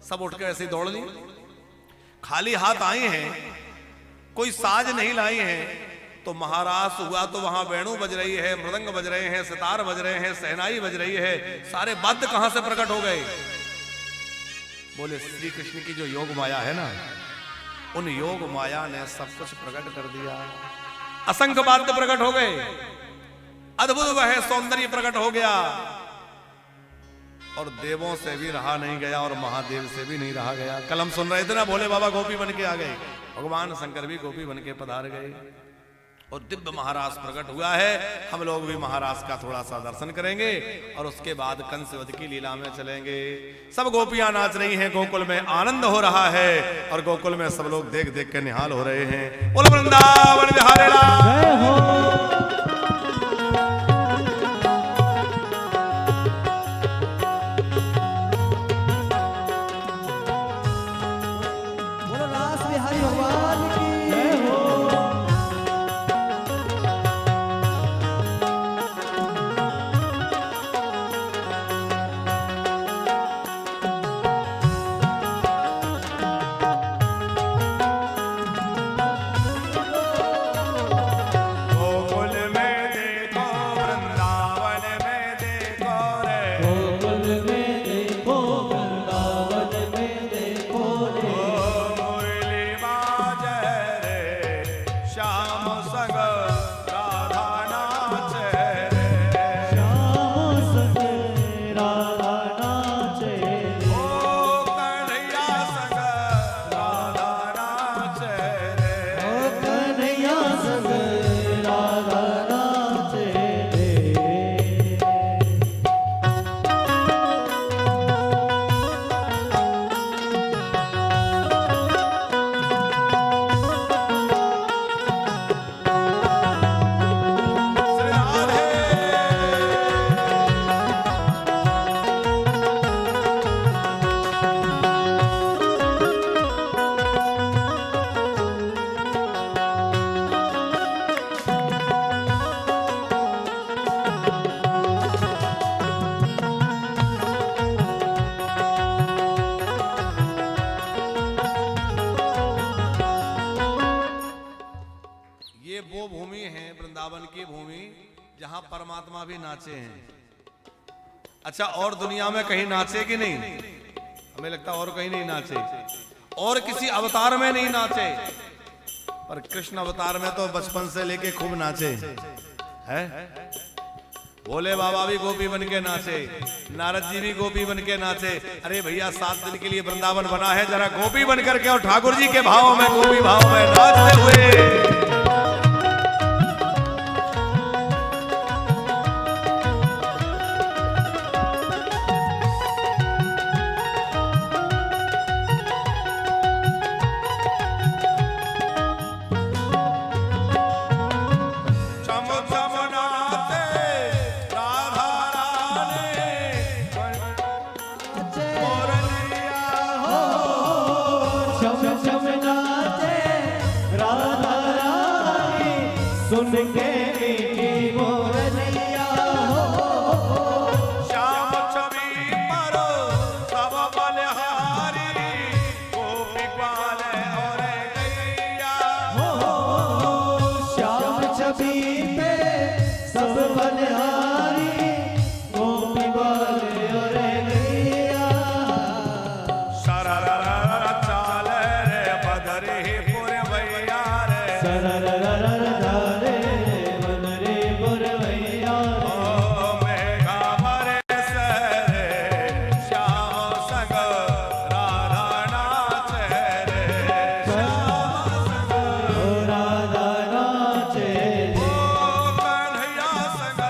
सब उठ के ऐसे ही दौड़ ली, खाली हाथ आई हैं, कोई साज नहीं लाई हैं। तो महारास हुआ तो वहां वेणु बज रही है, मृदंग बज रहे हैं, सितार बज रहे हैं, सहनाई बज रही है, सारे वाद्य कहां से प्रकट हो गए? बोले श्री कृष्ण की जो योग माया है ना, उन योग माया ने सब कुछ प्रकट कर दिया। असंख्य वाद्य प्रकट हो गए, अद्भुत वह सौंदर्य प्रकट हो गया और देवों से भी रहा नहीं गया और महादेव से भी नहीं रहा गया। कल हम सुन रहे थे ना, भोले बाबा गोपी बन के आ गए, भगवान शंकर भी गोपी बन के पधार गए और दिव्य महारास प्रकट हुआ है। हम लोग भी महारास का थोड़ा सा दर्शन करेंगे और उसके बाद कंसवध की लीला में चलेंगे। सब गोपियां नाच रही हैं, गोकुल में आनंद हो रहा है और गोकुल में सब लोग देख देख के निहाल हो रहे हैं। बोल वृंदावन बिहारी लाल जय हो। जहां परमात्मा भी नाचे हैं। अच्छा और दुनिया में कहीं नाचे कि नहीं? हमें लगता और कहीं नहीं नाचे, और किसी अवतार में नहीं नाचे, पर कृष्ण अवतार में तो बचपन से लेके खूब नाचे है। भोले बाबा भी गोपी बन के नाचे, नारद जी भी गोपी बन के नाचे। अरे भैया 7 दिन के लिए वृंदावन बना है, जरा गोपी बन करके और ठाकुर जी के भाव में, गोपी भाव में नाचते हुए मीठी मोरनिया हो श्याम छवि पर सब बलिहारी गोपी ग्वाल और गैया हो श्याम छवि पे सब बलिहारी गोपी ग्वाल और गैया सरर चाल रे बदरी पुरवैया रे सरर धारे बदरे पुरवैया ओ मेघा बरस रे श्याम संग राधा नाच रे श्याम संग राधा नाचे ओ कन्हैया संग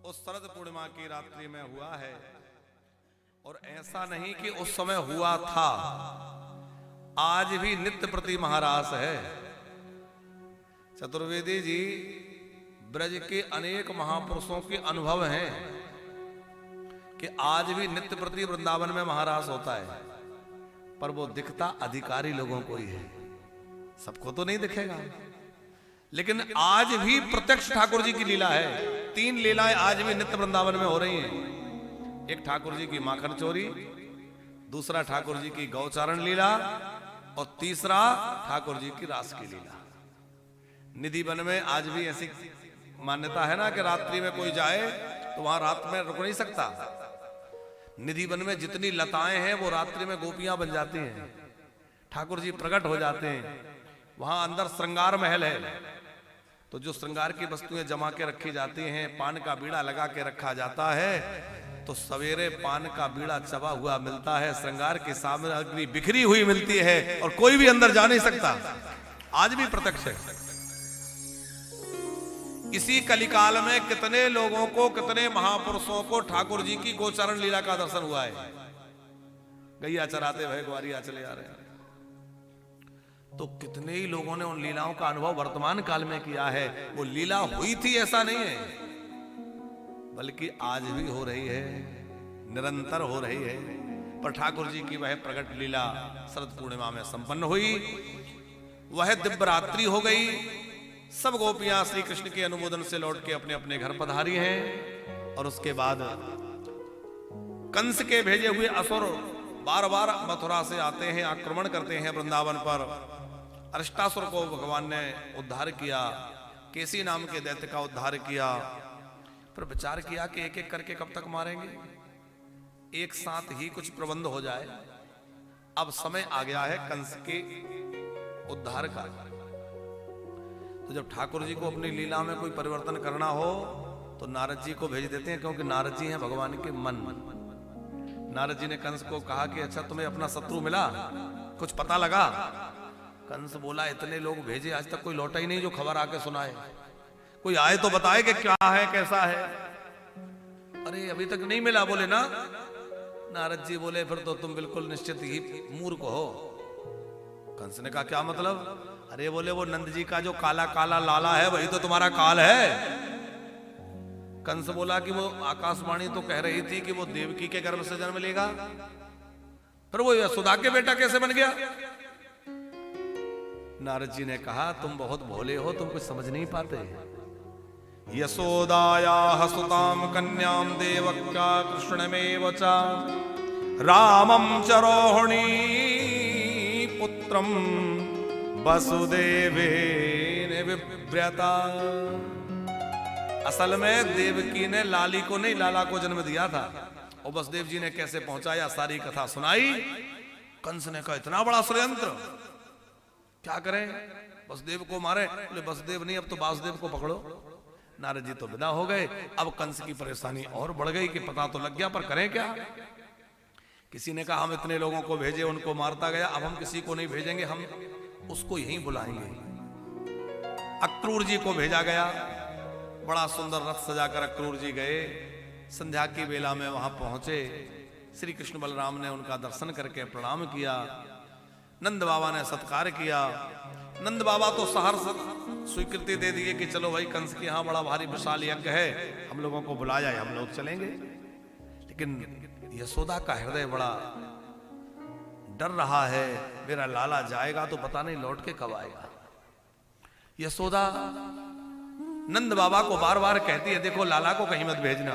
उस शरद पूर्णिमा की रात्रि में हुआ है। और ऐसा नहीं कि उस समय हुआ था, आज भी नित्य प्रति महारास है। चतुर्वेदी जी ब्रज के अनेक महापुरुषों के अनुभव हैं कि आज भी नित्य प्रति वृंदावन में महारास होता है, पर वो दिखता अधिकारी लोगों को ही है, सबको तो नहीं दिखेगा। लेकिन आज भी प्रत्यक्ष ठाकुर जी की लीला है। 3 लीलाएं आज भी नित्य वृंदावन में हो रही हैं। एक ठाकुर जी की माखन चोरी, दूसरा ठाकुर जी की गौचारण लीला, और तीसरा ठाकुर जी की रास की लीला। निधि वन में आज भी ऐसी मान्यता है ना कि रात्रि में कोई जाए तो वहां रात में रुक नहीं सकता। निधि वन में जितनी लताएं हैं वो रात्रि में गोपियां बन जाती हैं, ठाकुर जी प्रकट हो जाते हैं। वहां अंदर श्रृंगार महल है, तो जो श्रृंगार की वस्तुएं जमा के रखी जाती हैं, पान का बीड़ा लगा के रखा जाता है, तो सवेरे पान का बीड़ा चबा हुआ मिलता है, श्रृंगार की सामग्री बिखरी हुई मिलती है, और कोई भी अंदर जा नहीं सकता। आज भी प्रत्यक्ष है। इसी कलिकाल में कितने लोगों को, कितने महापुरुषों को ठाकुर जी की गोचारण लीला का दर्शन हुआ है। गैया चराते भय ग्वारिया चले आ रहे हैं, तो कितने ही लोगों ने उन लीलाओं का अनुभव वर्तमान काल में किया है। वो लीला हुई थी ऐसा नहीं है, बल्कि आज भी हो रही है, निरंतर हो रही है। पर ठाकुर जी की वह प्रकट लीला शरद पूर्णिमा में संपन्न हुई। वह दिव्य रात्रि हो गई। सब गोपियां श्री कृष्ण के अनुमोदन से लौट के अपने अपने घर पधारी हैं। और उसके बाद कंस के भेजे हुए असुर बार बार मथुरा से आते हैं, आक्रमण करते हैं वृंदावन पर। अरिष्टासुर को भगवान ने उद्धार किया, केसी नाम के दैत्य का उद्धार किया। फिर विचार किया कि एक एक करके कब तक मारेंगे, एक साथ ही कुछ प्रबंध हो जाए। अब समय आ गया है कंस के उद्धार का। तो जब ठाकुर जी को अपनी लीला में कोई परिवर्तन करना हो तो नारद जी को भेज देते हैं, क्योंकि नारद जी हैं भगवान के मन। नारद जी ने कंस को कहा कि अच्छा तुम्हें अपना शत्रु मिला, कुछ पता लगा? कंस बोला इतने लोग भेजे, आज तक कोई लौटा ही नहीं जो खबर आके सुनाए। कोई आए तो बताए कि क्या है, कैसा है। अरे अभी तक नहीं मिला, बोले ना। नारद जी बोले फिर तो तुम बिल्कुल निश्चित ही मूर्ख हो। कंस ने कहा क्या मतलब? अरे बोले वो नंद जी का जो काला काला लाला है वही तो तुम्हारा काल है। कंस बोला कि वो आकाशवाणी तो कह रही थी कि वो देवकी के गर्भ से जन्म लेगा, पर वो यशोदा के बेटा कैसे बन गया? नारद जी ने कहा तुम बहुत भोले हो, तुम कुछ समझ नहीं पाते। यशोदाया सुताम कन्याम देवक्या कृष्णमेव च रामं च रोहिणी पुत्रम वसुदेवेन विव्रता। असल में देवकी ने लाली को नहीं, लाला को जन्म दिया था। और वसुदेव जी ने कैसे पहुंचाया, सारी कथा सुनाई। कंस ने कहा इतना बड़ा षड्यंत्र, क्या करें? वसुदेव को मारे? बोले वसुदेव नहीं, अब तो वासुदेव को पकड़ो। नारद जी तो विदा हो गए। अब कंस की परेशानी और बढ़ गई कि पता तो लग गया, पर करें क्या? किसी ने कहा हम इतने लोगों को भेजे, उनको मारता गया, अब हम किसी को नहीं भेजेंगे, हम उसको यहीं बुलाएंगे। अक्रूर जी को भेजा गया। बड़ा सुंदर रथ सजाकर अक्रूर जी गए। संध्या की बेला में वहां पहुंचे। श्री कृष्ण बलराम ने उनका दर्शन करके प्रणाम किया। नंद बाबा ने सत्कार किया। नंद बाबा तो सहर्ष स्वीकृति दे दिए कि चलो भाई कंस के यहाँ बड़ा भारी विशाल यज्ञ है, हम लोगों को बुलाया है, हम लोग चलेंगे। लेकिन यशोदा का हृदय बड़ा डर रहा है, मेरा लाला जाएगा तो पता नहीं लौट के कब आएगा। यशोदा नंद बाबा को बार बार कहती है देखो लाला को कहीं मत भेजना,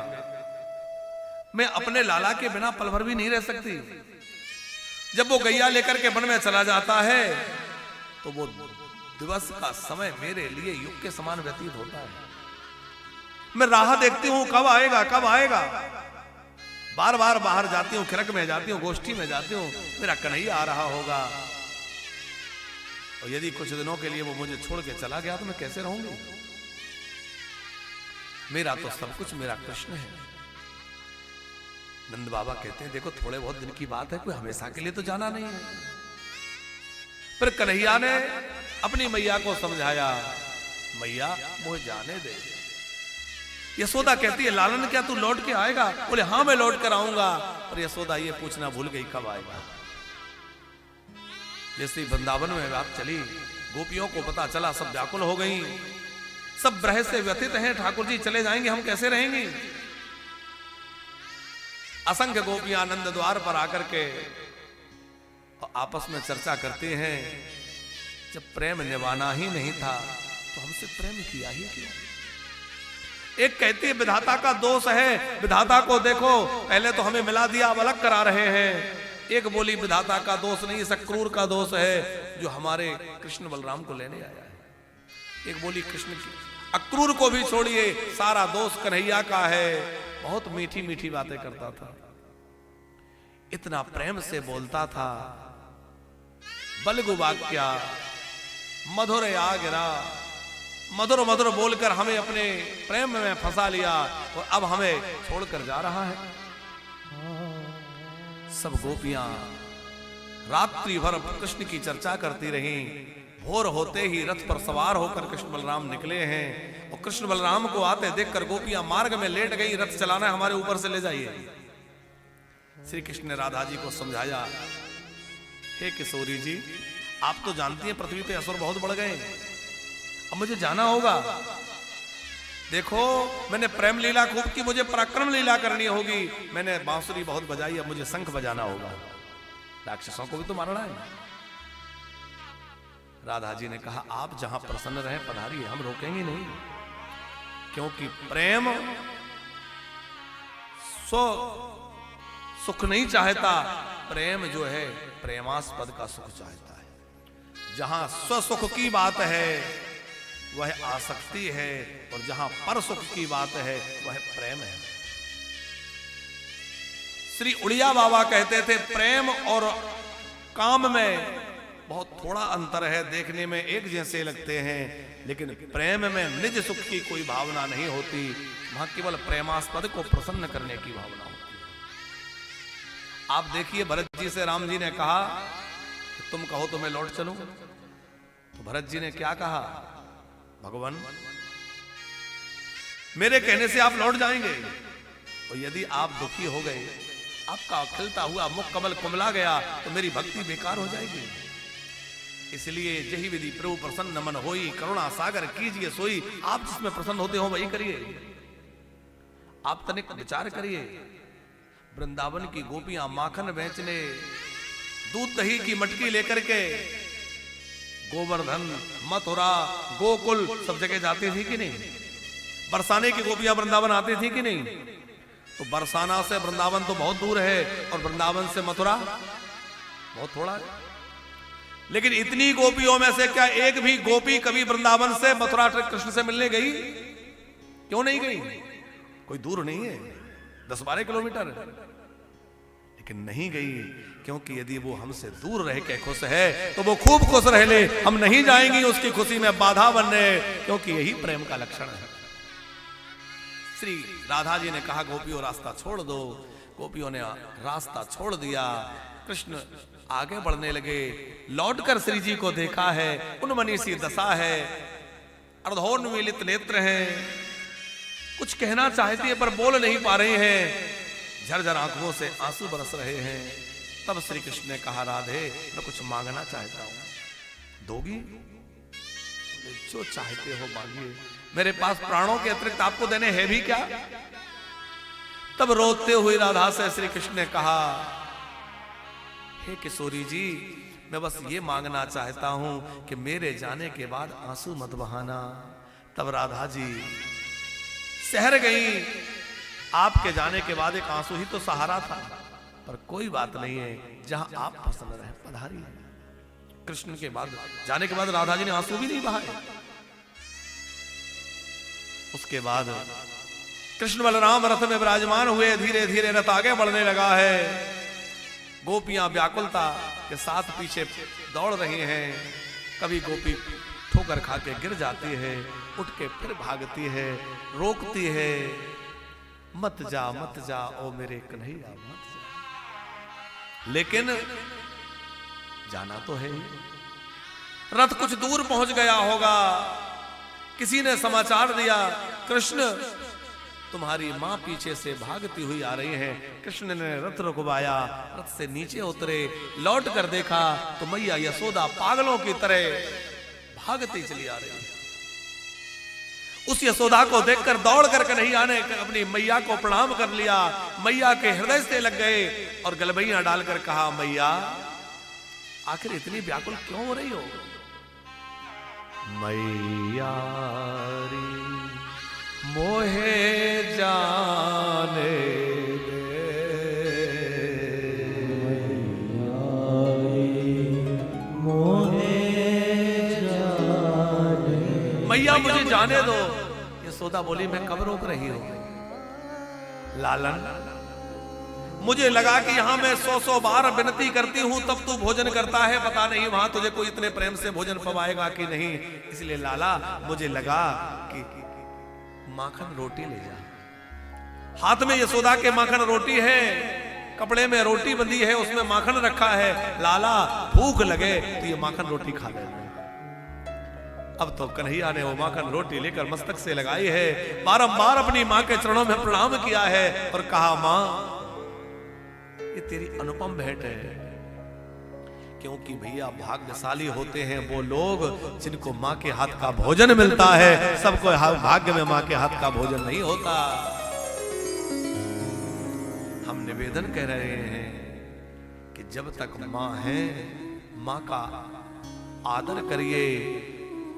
मैं अपने लाला के बिना पल भर भी नहीं रह सकती। जब वो गैया लेकर के वन में चला जाता है तो वो दिवस का समय मेरे लिए युग के समान व्यतीत होता है। मैं राह देखती हूं कब आएगा कब आएगा। बार बार बाहर जाती हूं, खिरक में जाती हूं, गोष्ठी में जाती हूं, मेरा कन्हैया आ रहा होगा। और यदि कुछ दिनों के लिए वो मुझे छोड़ के चला गया तो मैं कैसे रहूंगी? मेरा तो सब कुछ मेरा कृष्ण है। नंद बाबा कहते हैं देखो थोड़े बहुत दिन की बात है, कोई हमेशा के लिए तो जाना नहीं है। फिर कन्हैया ने अपनी मैया को समझाया, मैया मुझे जाने दे, यशोदा कहती है लालन क्या तू लौट के आएगा? बोले हाँ मैं लौट कर आऊंगा। पर यशोदा ये पूछना भूल गई कब आएगा। जैसे वृंदावन में बात चली, गोपियों को पता चला, सब व्याकुल हो गई, सब ब्रह से व्यथित हैं। ठाकुर जी चले जाएंगे, हम कैसे रहेंगे? असंख्य गोपियां आनंद द्वार पर आकर के आपस में चर्चा करती हैं, जब प्रेम निभाना ही नहीं था तो हमसे प्रेम किया ही क्यों? एक कहती है विधाता का दोष है, विधाता को देखो, पहले तो हमें मिला दिया, अब अलग करा रहे हैं। एक बोली विधाता का दोष नहीं, इस क्रूर का दोष है जो हमारे कृष्ण बलराम को लेने आया है। एक बोली कृष्ण की, अक्रूर को भी छोड़िए, सारा दोष कन्हैया का है। बहुत मीठी मीठी बातें करता था, इतना प्रेम से बोलता था, बलगु वाक्या मधुर आ गिरा, मधुर मधुर बोलकर हमें अपने प्रेम में फंसा लिया और अब हमें छोड़कर जा रहा है। सब गोपियां रात्रि भर कृष्ण की चर्चा करती रहीं। भोर होते ही रथ पर सवार होकर कृष्ण बलराम निकले हैं और कृष्ण बलराम को आते देखकर गोपियां मार्ग में लेट गई, रथ चलाना है हमारे ऊपर से ले जाइए। श्री कृष्ण ने राधा जी को समझाया, हे किशोरी जी आप तो जानती हैं पृथ्वी पे असुर बहुत बढ़ गए, अब मुझे जाना होगा। देखो मैंने प्रेम लीला खूब की, मुझे पराक्रम लीला करनी होगी। मैंने बांसुरी बहुत बजाई, अब मुझे शंख बजाना होगा, राक्षसों को भी तो मारना है। राधा जी ने कहा आप जहां प्रसन्न रहे पधारिए, हम रोकेंगे नहीं, क्योंकि प्रेम सुख नहीं चाहता, प्रेम जो है प्रेमास्पद का सुख चाहता है। जहां स्वसुख की बात है वह आसक्ति है और जहां पर सुख की बात है वह प्रेम है। श्री उड़िया बाबा कहते थे प्रेम और काम में बहुत थोड़ा अंतर है, देखने में एक जैसे लगते हैं, लेकिन प्रेम में निज सुख की कोई भावना नहीं होती, वहां केवल प्रेमास्पद को प्रसन्न करने की भावना होती है। आप देखिए भरत जी से राम जी ने कहा तुम कहो तो मैं लौट चलूं, तो भरत जी ने क्या कहा, भगवान मेरे कहने से आप लौट जाएंगे, और यदि आप दुखी हो गए, आपका खिलता हुआ मुख कमल कुमला गया, तो मेरी भक्ति बेकार हो जाएगी। इसलिए जही विधि प्रभु प्रसन्न मन होई, करुणा सागर कीजिए सोई। आप जिसमें प्रसन्न होते हो वही करिए। आप तनिक विचार करिए, वृंदावन की गोपियां माखन बेचने दूध दही की मटकी लेकर के गोवर्धन, मथुरा, गोकुल सब जगह जाती थी कि नहीं? बरसाने की गोपियां वृंदावन आती थी कि नहीं? तो बरसाना से वृंदावन तो बहुत दूर है और वृंदावन से मथुरा बहुत थोड़ा है। लेकिन इतनी गोपियों में से क्या एक भी गोपी कभी वृंदावन से मथुरा कृष्ण से मिलने गई? क्यों नहीं गई? कोई दूर नहीं है, 10-12 किलोमीटर, लेकिन नहीं गई क्योंकि यदि वो हमसे दूर रह के खुश है तो वो खूब खुश रह ले, हम नहीं जाएंगे उसकी खुशी में बाधा बनने, क्योंकि यही प्रेम का लक्षण है। श्री राधा जी ने कहा गोपियों रास्ता छोड़ दो, गोपियों ने रास्ता छोड़ दिया। कृष्ण आगे बढ़ने लगे, लौटकर श्री जी को देखा है, उन्मनी सी दशा है, अर्धोन्मीलित नेत्र हैं, कुछ कहना चाहती है पर बोल नहीं पा रहे हैं, झरझर आंखों से आंसू बरस रहे हैं। तब श्री कृष्ण ने कहा राधे मैं कुछ मांगना चाहता हूं, दोगी? जो चाहते हो मांगिए, मेरे पास प्राणों के अतिरिक्त आपको देने हैं भी क्या? तब रोते हुए राधा से श्री कृष्ण ने कहा हे किशोरी जी मैं बस ये मांगना चाहता हूं कि मेरे जाने के बाद आंसू मत बहाना। तब राधा जी सहर गई, आपके जाने के बाद एक आंसू ही तो सहारा था, पर कोई बात नहीं है, जहां आप पसंद रहे पधारी। कृष्ण के बाद जाने के बाद राधा जी ने आंसू भी नहीं बहाए। उसके बाद कृष्ण बलराम रथ में विराजमान हुए, धीरे धीरे रथ आगे बढ़ने लगा है। गोपियां व्याकुलता के साथ पीछे दौड़ रही हैं। कभी गोपी ठोकर खा के गिर जाती है, उठ के फिर भागती है, रोकती है, मत जा ओ मेरे कन्हैया मत जा। लेकिन जाना तो है। रथ कुछ दूर पहुंच गया होगा, किसी ने समाचार दिया कृष्ण तुम्हारी माँ पीछे से भागती हुई आ रही है। कृष्ण ने रथ रुकवाया, रथ से नीचे उतरे, लौट कर देखा तो मैया यशोदा पागलों की तरह भागती चली आ रही है। उस यशोदा को देखकर दौड़ कर कन्हैया ने अपनी मैया को प्रणाम कर लिया, मैया के हृदय से लग गए और गलबैया डालकर कहा, मैया आखिर इतनी व्याकुल क्यों हो रही हो? मैया रे मोहे जाने मैया मुझे जाने दो। यशोदा बोली, मैं कब रोक रही हूं लालन? मुझे लगा कि यहां मैं 100 बार विनती करती हूं तब तू भोजन करता है, पता नहीं वहां तुझे कोई इतने प्रेम से भोजन पवाएगा कि नहीं, इसलिए लाला मुझे लगा कि माखन रोटी ले जा। हाथ में यशोदा के माखन रोटी है, कपड़े में रोटी बंधी है, उसमें माखन रखा है। लाला भूख लगे तो ये माखन रोटी खा ले। अब तो कन्हैया ने वो माखन रोटी लेकर मस्तक से लगाई है, बारंबार अपनी मां के चरणों में प्रणाम किया है और कहा, मां ये तेरी अनुपम भेंट है। क्योंकि भैया भाग्यशाली होते हैं वो लोग जिनको मां के हाथ का भोजन मिलता है, सबको भाग्य में मां के हाथ का भोजन नहीं होता। हम निवेदन कह रहे हैं कि जब तक मां है, मां का आदर करिए,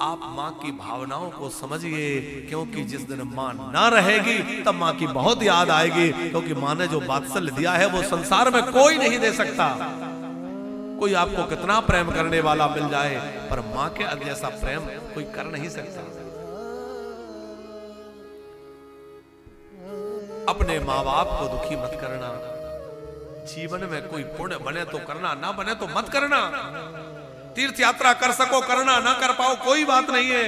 आप मां की भावनाओं को समझिए, क्योंकि जिस दिन मां ना रहेगी तब मां की बहुत याद आएगी। क्योंकि मां ने जो वात्सल्य दिया है वो संसार में कोई नहीं दे सकता। कोई आपको कितना प्रेम करने वाला मिल जाए, पर मां के जैसा प्रेम कोई कर नहीं सकता। अपने माँ बाप को दुखी मत करना। जीवन में कोई पुण्य बने तो करना, ना बने तो मत करना। तीर्थ यात्रा कर सको करना, ना कर पाओ कोई बात नहीं है।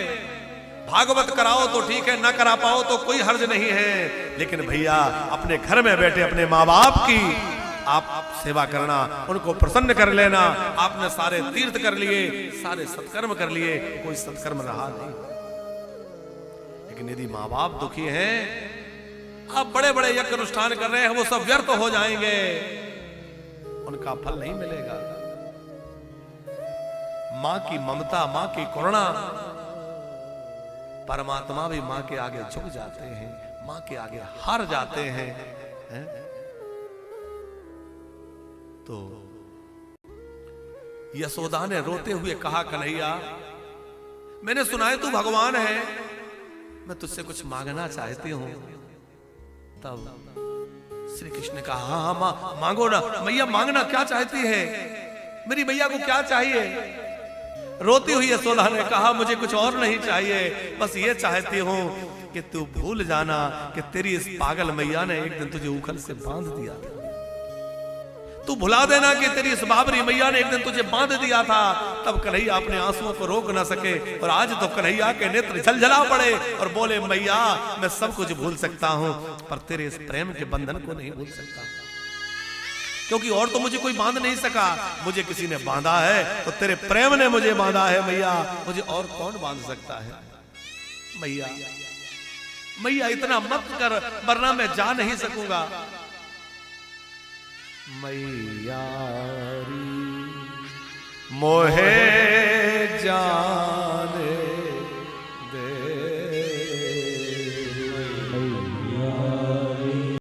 भागवत कराओ तो ठीक है, ना करा पाओ तो कोई हर्ज नहीं है। लेकिन भैया अपने घर में बैठे अपने माँ बाप की आप सेवा करना, उनको प्रसन्न कर लेना। आपने सारे तीर्थ कर लिए, सारे सत्कर्म कर लिए, कोई सत्कर्म रहा नहीं। लेकिन यदि माँ बाप दुखी हैं, आप बड़े बड़े यज्ञ अनुष्ठान कर रहे हैं, वो सब व्यर्थ हो जाएंगे, उनका फल नहीं मिलेगा। मां की ममता, मां की करुणा, परमात्मा भी मां के आगे झुक जाते हैं, मां के आगे हार जाते हैं, हैं? तो यशोदा ने रोते हुए कहा, कन्हैया मैंने सुना है तू भगवान है, मैं तुझसे कुछ मांगना चाहती हूं। तब श्री कृष्ण ने कहा, हाँ हाँ मांगो ना मैया, मांगना क्या चाहती है, मेरी मैया को क्या चाहिए? रोती हुई यशोदा ने कहा, मुझे कुछ और नहीं चाहिए, बस ये चाहती हूं कि तू भूल जाना कि तेरी इस पागल मैया ने एक दिन तुझे उखल से बांध दिया था। तू भुला देना कि तेरी इस बाबरी मैया ने एक दिन तुझे बांध दिया था। तब कन्हैया अपने आंसुओं को रोक ना सके और आज तो कन्हैया के नेत्र झलझला पड़े और बोले, मैया मैं सब कुछ भूल सकता हूं पर तेरे इस प्रेम के बंधन को नहीं भूल सकता, क्योंकि और तो मुझे कोई बांध नहीं सका। मुझे किसी ने बांधा है तो तेरे प्रेम ने मुझे बांधा है मैया, मुझे और कौन बांध सकता है? मैया मैया इतना मत कर वरना मैं जा नहीं सकूंगा। मैया मोहे जा